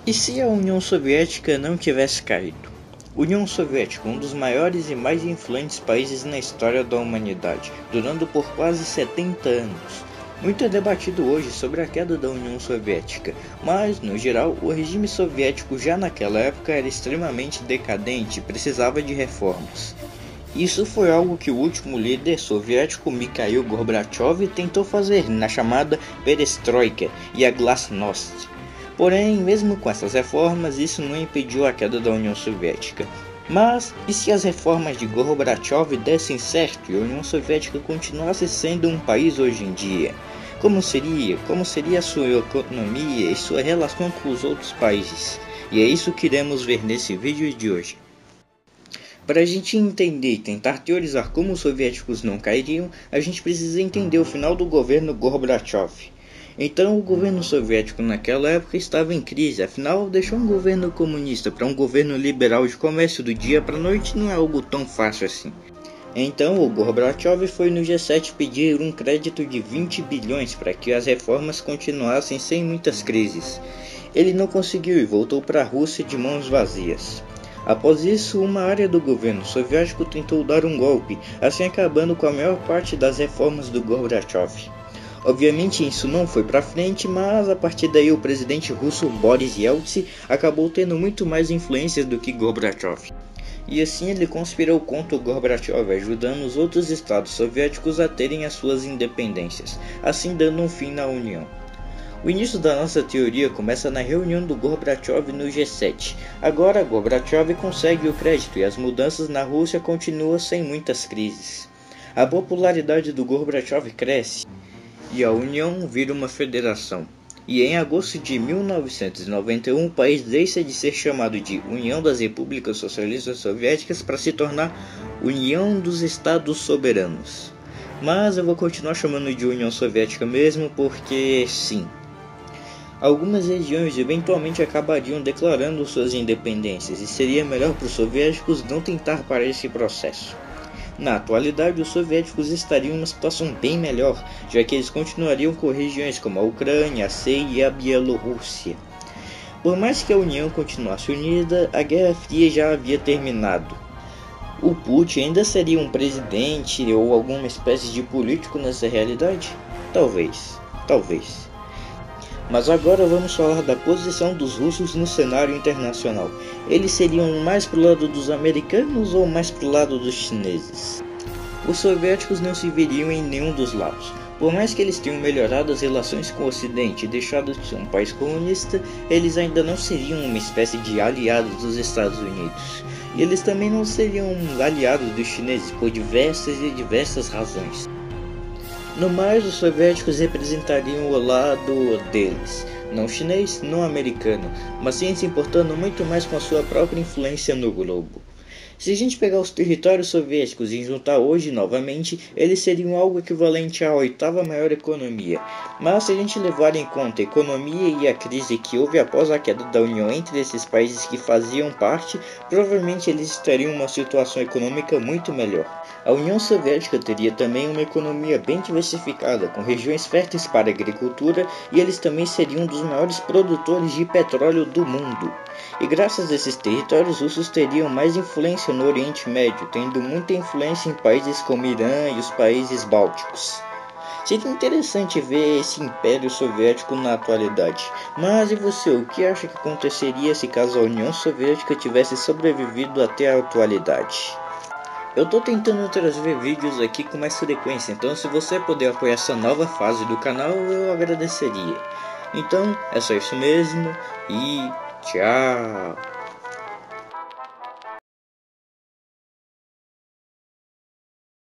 E se a União Soviética não tivesse caído? União Soviética, um dos maiores e mais influentes países na história da humanidade, durando por quase 70 anos. Muito é debatido hoje sobre a queda da União Soviética, mas, no geral, o regime soviético já naquela época era extremamente decadente e precisava de reformas. Isso foi algo que o último líder soviético Mikhail Gorbachev tentou fazer na chamada Perestroika e a Glasnost. Porém, mesmo com essas reformas, isso não impediu a queda da União Soviética. Mas, e se as reformas de Gorbachev dessem certo e a União Soviética continuasse sendo um país hoje em dia? Como seria? Como seria a sua economia e sua relação com os outros países? E é isso que iremos ver nesse vídeo de hoje. Para a gente entender e tentar teorizar como os soviéticos não cairiam, a gente precisa entender o final do governo Gorbachev. Então, o governo soviético naquela época estava em crise, afinal, deixar um governo comunista para um governo liberal de comércio do dia para a noite não é algo tão fácil assim. Então, o Gorbachev foi no G7 pedir um crédito de 20 bilhões para que as reformas continuassem sem muitas crises. Ele não conseguiu e voltou para a Rússia de mãos vazias. Após isso, uma área do governo soviético tentou dar um golpe, assim acabando com a maior parte das reformas do Gorbachev. Obviamente isso não foi para frente, mas a partir daí o presidente russo Boris Yeltsin acabou tendo muito mais influências do que Gorbachev. E assim ele conspirou contra o Gorbachev, ajudando os outros estados soviéticos a terem as suas independências, assim dando um fim na União. O início da nossa teoria começa na reunião do Gorbachev no G7. Agora Gorbachev consegue o crédito e as mudanças na Rússia continuam sem muitas crises. A popularidade do Gorbachev cresce e a União vira uma federação. E em agosto de 1991 o país deixa de ser chamado de União das Repúblicas Socialistas Soviéticas para se tornar União dos Estados Soberanos. Mas eu vou continuar chamando de União Soviética mesmo porque sim. Algumas regiões eventualmente acabariam declarando suas independências e seria melhor para os soviéticos não tentar parar esse processo. Na atualidade, os soviéticos estariam em uma situação bem melhor, já que eles continuariam com regiões como a Ucrânia, a CEI e a Bielorrússia. Por mais que a União continuasse unida, a Guerra Fria já havia terminado. O Putin ainda seria um presidente ou alguma espécie de político nessa realidade? Talvez. Mas agora vamos falar da posição dos russos no cenário internacional. Eles seriam mais pro lado dos americanos ou mais pro lado dos chineses? Os soviéticos não se viriam em nenhum dos lados. Por mais que eles tenham melhorado as relações com o Ocidente e deixado de ser um país comunista, eles ainda não seriam uma espécie de aliados dos Estados Unidos. E eles também não seriam aliados dos chineses por diversas razões. No mais, os soviéticos representariam o lado deles, não chinês, não americano, mas sim se importando muito mais com a sua própria influência no globo. Se a gente pegar os territórios soviéticos e juntar hoje novamente, eles seriam algo equivalente à oitava maior economia. Mas se a gente levar em conta a economia e a crise que houve após a queda da União entre esses países que faziam parte, provavelmente eles estariam em uma situação econômica muito melhor. A União Soviética teria também uma economia bem diversificada, com regiões férteis para a agricultura, e eles também seriam um dos maiores produtores de petróleo do mundo. E graças a esses territórios, os russos teriam mais influência no Oriente Médio, tendo muita influência em países como Irã e os países bálticos. Seria interessante ver esse Império Soviético na atualidade. Mas e você, o que acha que aconteceria se caso a União Soviética tivesse sobrevivido até a atualidade? Eu tô tentando trazer vídeos aqui com mais frequência, então se você puder apoiar essa nova fase do canal, eu agradeceria. Então, é só isso mesmo e tchau!